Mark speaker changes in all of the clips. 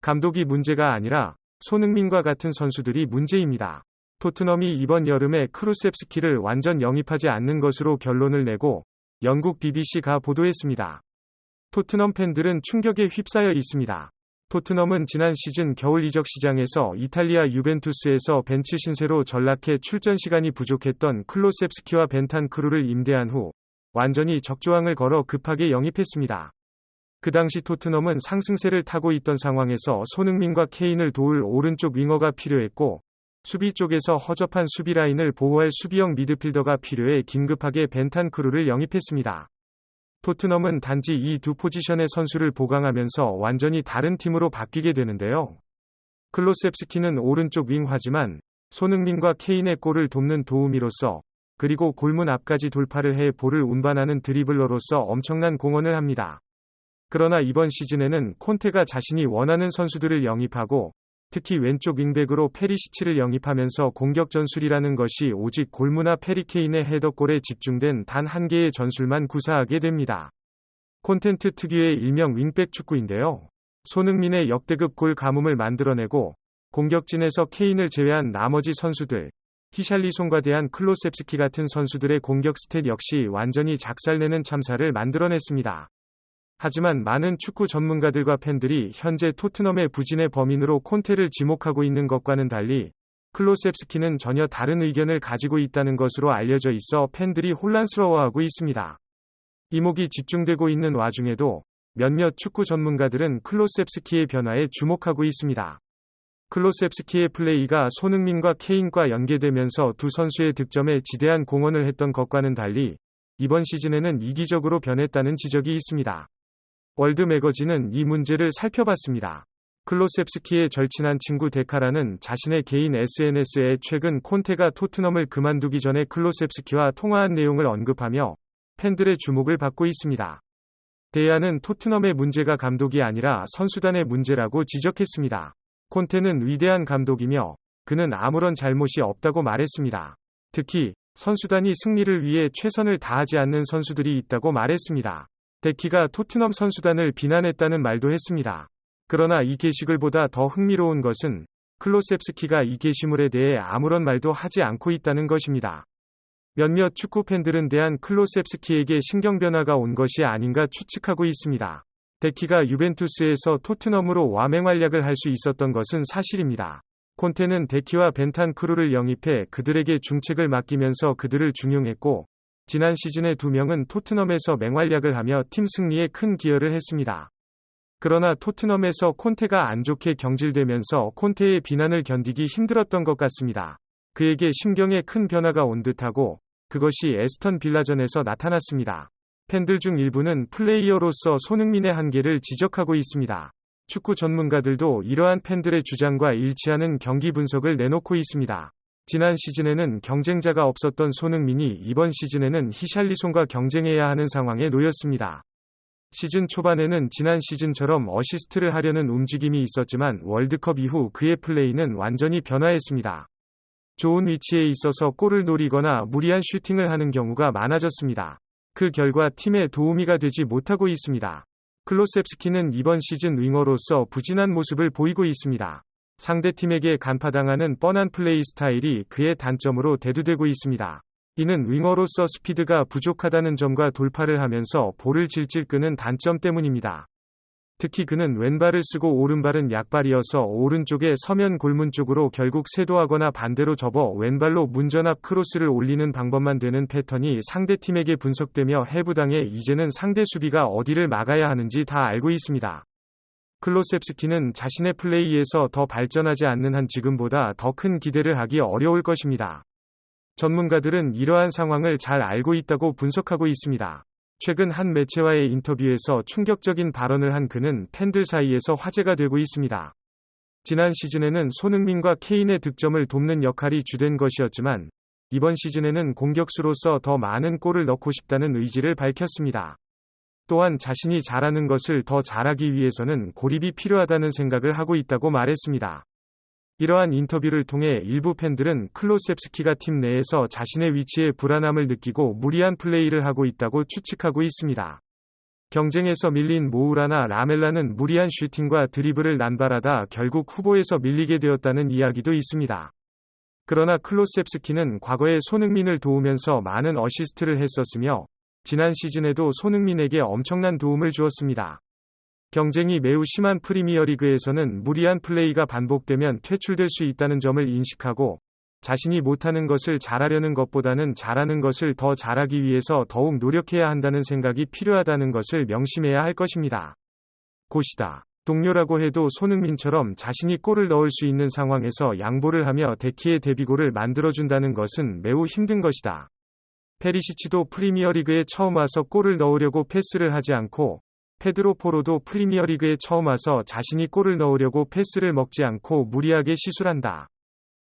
Speaker 1: 감독이 문제가 아니라 손흥민과 같은 선수들이 문제입니다. 토트넘이 이번 여름에 클루셉스키를 완전 영입하지 않는 것으로 결론을 내고 영국 BBC가 보도했습니다. 토트넘 팬들은 충격에 휩싸여 있습니다. 토트넘은 지난 시즌 겨울 이적 시장에서 이탈리아 유벤투스에서 벤치 신세로 전락해 출전 시간이 부족했던 클루셉스키와 벤탄크루를 임대한 후 완전히 적조항을 걸어 급하게 영입했습니다. 그 당시 토트넘은 상승세를 타고 있던 상황에서 손흥민과 케인을 도울 오른쪽 윙어가 필요했고 수비 쪽에서 허접한 수비 라인을 보호할 수비형 미드필더가 필요해 긴급하게 벤탄크루를 영입했습니다. 토트넘은 단지 이 두 포지션의 선수를 보강하면서 완전히 다른 팀으로 바뀌게 되는데요. 클루셉스키는 오른쪽 윙하지만 손흥민과 케인의 골을 돕는 도우미로서 그리고 골문 앞까지 돌파를 해 볼을 운반하는 드리블러로서 엄청난 공헌을 합니다. 그러나 이번 시즌에는 콘테가 자신이 원하는 선수들을 영입하고 특히 왼쪽 윙백으로 페리시치를 영입하면서 공격 전술이라는 것이 오직 골문 앞 해리 케인의 헤더골에 집중된 단 한 개의 전술만 구사하게 됩니다. 콘텐트 특유의 일명 윙백 축구인데요. 손흥민의 역대급 골 가뭄을 만들어내고 공격진에서 케인을 제외한 나머지 선수들, 히샬리송과 대한 클루셉스키 같은 선수들의 공격 스탯 역시 완전히 작살내는 참사를 만들어냈습니다. 하지만 많은 축구 전문가들과 팬들이 현재 토트넘의 부진의 범인으로 콘테를 지목하고 있는 것과는 달리 클루셉스키는 전혀 다른 의견을 가지고 있다는 것으로 알려져 있어 팬들이 혼란스러워하고 있습니다. 이목이 집중되고 있는 와중에도 몇몇 축구 전문가들은 클루셉스키의 변화에 주목하고 있습니다. 클루셉스키의 플레이가 손흥민과 케인과 연계되면서 두 선수의 득점에 지대한 공헌을 했던 것과는 달리 이번 시즌에는 이기적으로 변했다는 지적이 있습니다. 월드 매거진은 이 문제를 살펴봤습니다. 클루셉스키의 절친한 친구 데카라는 자신의 개인 SNS에 최근 콘테가 토트넘을 그만두기 전에 클루셉스키와 통화한 내용을 언급하며 팬들의 주목을 받고 있습니다. 데야는 토트넘의 문제가 감독이 아니라 선수단의 문제라고 지적했습니다. 콘테는 위대한 감독이며 그는 아무런 잘못이 없다고 말했습니다. 특히 선수단이 승리를 위해 최선을 다하지 않는 선수들이 있다고 말했습니다. 데키가 토트넘 선수단을 비난했다는 말도 했습니다. 그러나 이 게시글 보다 더 흥미로운 것은 클루셉스키가 이 게시물에 대해 아무런 말도 하지 않고 있다는 것입니다. 몇몇 축구 팬들은 대한 클루셉스키에게 신경변화가 온 것이 아닌가 추측하고 있습니다. 데키가 유벤투스에서 토트넘으로 와맹활약을 할 수 있었던 것은 사실입니다. 콘테는 데키와 벤탄크루를 영입해 그들에게 중책을 맡기면서 그들을 중용했고 지난 시즌에 두 명은 토트넘에서 맹활약을 하며 팀 승리에 큰 기여를 했습니다. 그러나 토트넘에서 콘테가 안 좋게 경질되면서 콘테의 비난을 견디기 힘들었던 것 같습니다. 그에게 심경에 큰 변화가 온 듯하고 그것이 에스턴 빌라전에서 나타났습니다. 팬들 중 일부는 플레이어로서 손흥민의 한계를 지적하고 있습니다. 축구 전문가들도 이러한 팬들의 주장과 일치하는 경기 분석을 내놓고 있습니다. 지난 시즌에는 경쟁자가 없었던 손흥민이 이번 시즌에는 히샬리송과 경쟁해야 하는 상황에 놓였습니다. 시즌 초반에는 지난 시즌처럼 어시스트를 하려는 움직임이 있었지만 월드컵 이후 그의 플레이는 완전히 변화했습니다. 좋은 위치에 있어서 골을 노리거나 무리한 슈팅을 하는 경우가 많아졌습니다. 그 결과 팀에 도우미가 되지 못하고 있습니다. 클루셉스키는 이번 시즌 윙어로서 부진한 모습을 보이고 있습니다. 상대팀에게 간파당하는 뻔한 플레이 스타일이 그의 단점으로 대두되고 있습니다. 이는 윙어로서 스피드가 부족하다는 점과 돌파를 하면서 볼을 질질 끄는 단점 때문입니다. 특히 그는 왼발을 쓰고 오른발은 약발이어서 오른쪽에 서면 골문 쪽으로 결국 세도하거나 반대로 접어 왼발로 문전 앞 크로스를 올리는 방법만 되는 패턴이 상대팀에게 분석되며 해부당해 이제는 상대 수비가 어디를 막아야 하는지 다 알고 있습니다. 클루셉스키는 자신의 플레이에서 더 발전하지 않는 한 지금보다 더 큰 기대를 하기 어려울 것입니다. 전문가들은 이러한 상황을 잘 알고 있다고 분석하고 있습니다. 최근 한 매체와의 인터뷰에서 충격적인 발언을 한 그는 팬들 사이에서 화제가 되고 있습니다. 지난 시즌에는 손흥민과 케인의 득점을 돕는 역할이 주된 것이었지만 이번 시즌에는 공격수로서 더 많은 골을 넣고 싶다는 의지를 밝혔습니다. 또한 자신이 잘하는 것을 더 잘하기 위해서는 고립이 필요하다는 생각을 하고 있다고 말했습니다. 이러한 인터뷰를 통해 일부 팬들은 클루셉스키가 팀 내에서 자신의 위치에 불안함을 느끼고 무리한 플레이를 하고 있다고 추측하고 있습니다. 경쟁에서 밀린 모우라나 라멜라는 무리한 슈팅과 드리블을 남발하다 결국 후보에서 밀리게 되었다는 이야기도 있습니다. 그러나 클로셉스키는 과거에 손흥민을 도우면서 많은 어시스트를 했었으며 지난 시즌에도 손흥민에게 엄청난 도움을 주었습니다. 경쟁이 매우 심한 프리미어리그에서는 무리한 플레이가 반복되면 퇴출될 수 있다는 점을 인식하고 자신이 못하는 것을 잘하려는 것보다는 잘하는 것을 더 잘하기 위해서 더욱 노력해야 한다는 생각이 필요하다는 것을 명심해야 할 것입니다. 고시다. 동료라고 해도 손흥민처럼 자신이 골을 넣을 수 있는 상황에서 양보를 하며 데키의 데뷔골을 만들어준다는 것은 매우 힘든 것이다. 페리시치도 프리미어리그에 처음 와서 골을 넣으려고 패스를 하지 않고 페드로 포로도 프리미어리그에 처음 와서 자신이 골을 넣으려고 패스를 먹지 않고 무리하게 시술한다.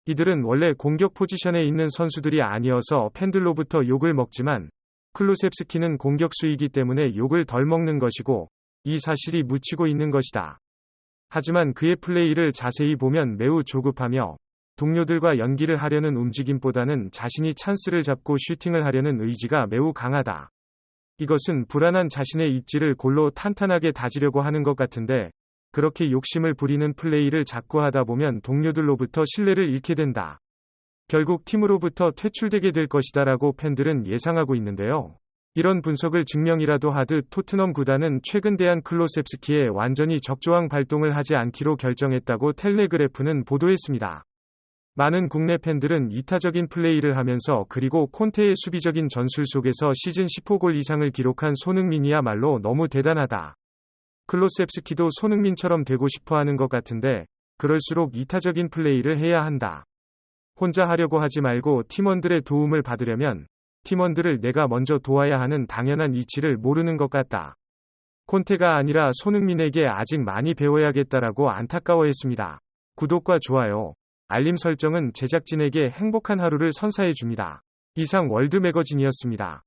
Speaker 1: 이들은 원래 공격 포지션에 있는 선수들이 아니어서 팬들로부터 욕을 먹지만 클루셉스키는 공격수이기 때문에 욕을 덜 먹는 것이고 이 사실이 묻히고 있는 것이다. 하지만 그의 플레이를 자세히 보면 매우 조급하며 동료들과 연기를 하려는 움직임보다는 자신이 찬스를 잡고 슈팅을 하려는 의지가 매우 강하다. 이것은 불안한 자신의 입지를 골로 탄탄하게 다지려고 하는 것 같은데 그렇게 욕심을 부리는 플레이를 자꾸 하다 보면 동료들로부터 신뢰를 잃게 된다. 결국 팀으로부터 퇴출되게 될 것이다라고 팬들은 예상하고 있는데요. 이런 분석을 증명이라도 하듯 토트넘 구단은 최근 대한 클로셉스키에 완전히 적조항 발동을 하지 않기로 결정했다고 텔레그래프는 보도했습니다. 많은 국내 팬들은 이타적인 플레이를 하면서 그리고 콘테의 수비적인 전술 속에서 시즌 10호 이상을 기록한 손흥민이야말로 너무 대단하다. 클로셉스키도 손흥민처럼 되고 싶어하는 것 같은데 그럴수록 이타적인 플레이를 해야 한다. 혼자 하려고 하지 말고 팀원들의 도움을 받으려면 팀원들을 내가 먼저 도와야 하는 당연한 이치를 모르는 것 같다. 콘테가 아니라 손흥민에게 아직 많이 배워야겠다라고 안타까워했습니다. 구독과 좋아요, 알림 설정은 제작진에게 행복한 하루를 선사해 줍니다. 이상 월드 매거진이었습니다.